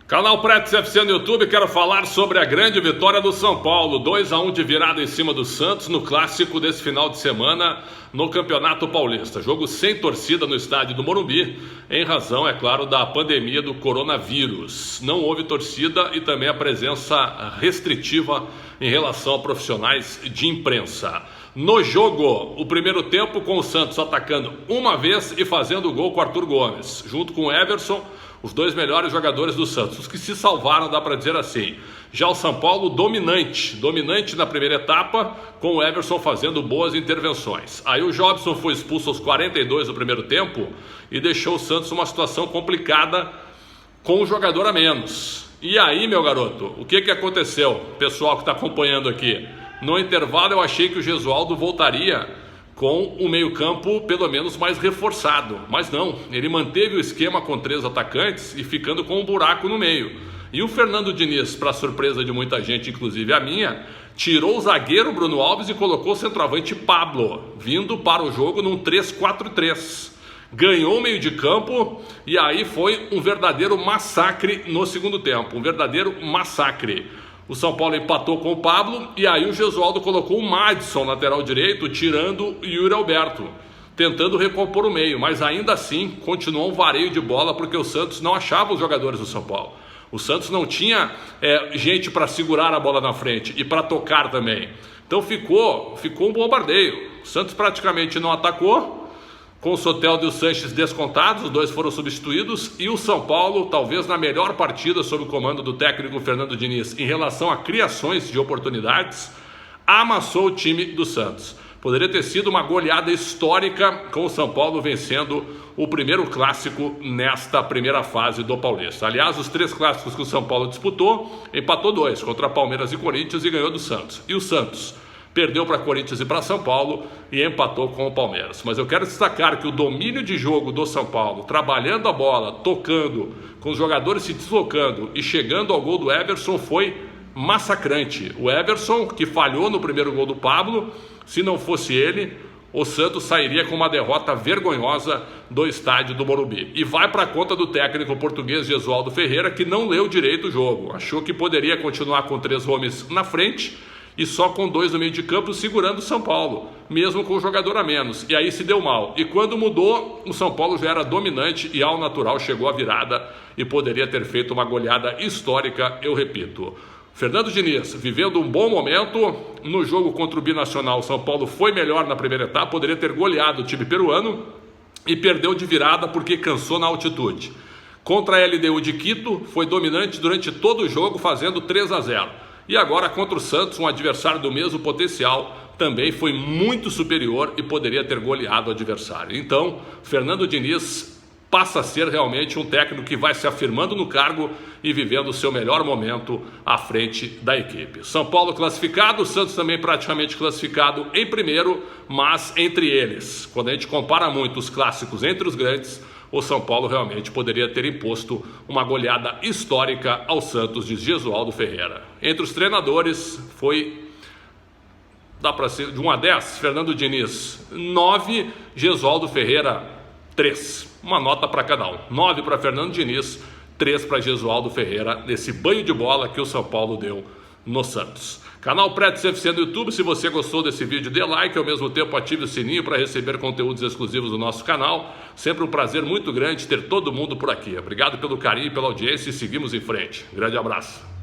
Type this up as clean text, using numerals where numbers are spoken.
Canal Pretos FC no YouTube, quero falar sobre a grande vitória do São Paulo, 2-1 de virada em cima do Santos no clássico desse final de semana no Campeonato Paulista. Jogo sem torcida no estádio do Morumbi, em razão, é claro, da pandemia do coronavírus. Não houve torcida e também a presença restritiva em relação a profissionais de imprensa. No jogo, o primeiro tempo com o Santos atacando uma vez e fazendo o gol com o Arthur Gomes, junto com o Everson, os dois melhores jogadores do Santos, os que se salvaram, dá para dizer assim. Já o São Paulo dominante na primeira etapa, com o Everson fazendo boas intervenções. Aí o Jobson foi expulso aos 42 do primeiro tempo e deixou o Santos numa situação complicada com um jogador a menos. E aí, meu garoto, o que aconteceu? Pessoal que está acompanhando aqui, no intervalo eu achei que o Gesualdo voltaria com o meio-campo pelo menos mais reforçado, mas não, ele manteve o esquema com 3 atacantes e ficando com um buraco no meio. E o Fernando Diniz, para surpresa de muita gente, inclusive a minha, tirou o zagueiro Bruno Alves e colocou o centroavante Pablo, vindo para o jogo num 3-4-3. Ganhou o meio de campo e aí foi um verdadeiro massacre no segundo tempo, um verdadeiro massacre. O São Paulo empatou com o Pablo e aí o Gesualdo colocou o Madison, lateral direito, tirando o Yuri Alberto, tentando recompor o meio, mas ainda assim continuou um vareio de bola porque o Santos não achava os jogadores do São Paulo. O Santos não tinha gente para segurar a bola na frente e para tocar também. Então ficou um bombardeio. O Santos praticamente não atacou, com o Soteldo e o Sanches descontados, os dois foram substituídos, e o São Paulo, talvez na melhor partida sob o comando do técnico Fernando Diniz, em relação a criações de oportunidades, amassou o time do Santos. Poderia ter sido uma goleada histórica com o São Paulo vencendo o primeiro clássico nesta primeira fase do Paulista. Aliás, os 3 clássicos que o São Paulo disputou, empatou 2 contra Palmeiras e Corinthians e ganhou do Santos. E o Santos perdeu para Corinthians e para São Paulo e empatou com o Palmeiras. Mas eu quero destacar que o domínio de jogo do São Paulo, trabalhando a bola, tocando, com os jogadores se deslocando e chegando ao gol do Everson, foi massacrante. O Everson, que falhou no primeiro gol do Pablo, se não fosse ele, o Santos sairia com uma derrota vergonhosa do estádio do Morumbi. E vai para a conta do técnico português Gesualdo Ferreira, que não leu direito o jogo. Achou que poderia continuar com 3 homens na frente e só com 2 no meio de campo segurando o São Paulo, mesmo com o jogador a menos. E aí se deu mal. E quando mudou, o São Paulo já era dominante e ao natural chegou a virada e poderia ter feito uma goleada histórica, eu repito. Fernando Diniz vivendo um bom momento no jogo contra o Binacional. O São Paulo foi melhor na primeira etapa, poderia ter goleado o time peruano e perdeu de virada porque cansou na altitude. Contra a LDU de Quito, foi dominante durante todo o jogo, fazendo 3-0. E agora contra o Santos, um adversário do mesmo potencial, também foi muito superior e poderia ter goleado o adversário. Então, Fernando Diniz passa a ser realmente um técnico que vai se afirmando no cargo e vivendo o seu melhor momento à frente da equipe. São Paulo classificado, o Santos também praticamente classificado em primeiro, mas entre eles, quando a gente compara muito os clássicos entre os grandes, o São Paulo realmente poderia ter imposto uma goleada histórica ao Santos, diz Gesualdo Ferreira. Entre os treinadores foi, dá para ser de 1 a 10, Fernando Diniz 9, Gesualdo Ferreira 3. Uma nota para cada um. 9 para Fernando Diniz, 3 para Gesualdo Ferreira, nesse banho de bola que o São Paulo deu no Santos. Canal Pretos FC no YouTube, se você gostou desse vídeo, dê like, ao mesmo tempo ative o sininho para receber conteúdos exclusivos do nosso canal. Sempre um prazer muito grande ter todo mundo por aqui. Obrigado pelo carinho e pela audiência e seguimos em frente. Grande abraço.